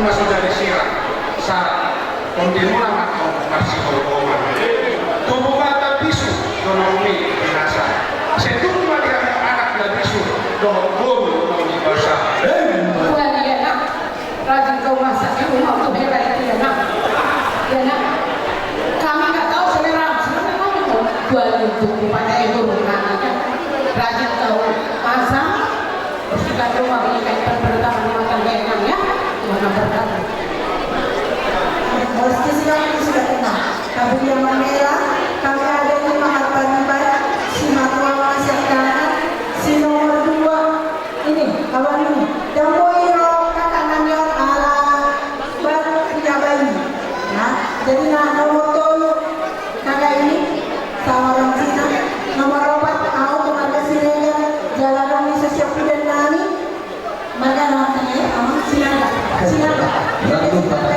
masih dari sirah saat kontinua matong masih berbohongan tubuh mata bisu donomi binasa setu cuma dia anak dan bisu dono guru dono bahasa bukan dia nak rajin kau masaknya rumah untuk bela itu ya nak kami nggak tahu selera sebenarnya kami mau jual itu pada itu rumahnya rajin kau masak terus kita rumah ini kayak pertama makan enak ya mana berkata meski siang sudah tenang tapi yang merah kami ada di Mahapanimbar si Matua Masyarakat si nomor 2 ini kawan ini dan Moiro kakak Nanyor ala baru punya bayi nah jadi nomor 7 kakak ini sama orang Cina nomor 4 aku kepada Siregar jalan kami sesiap dan nani maka namanya silakan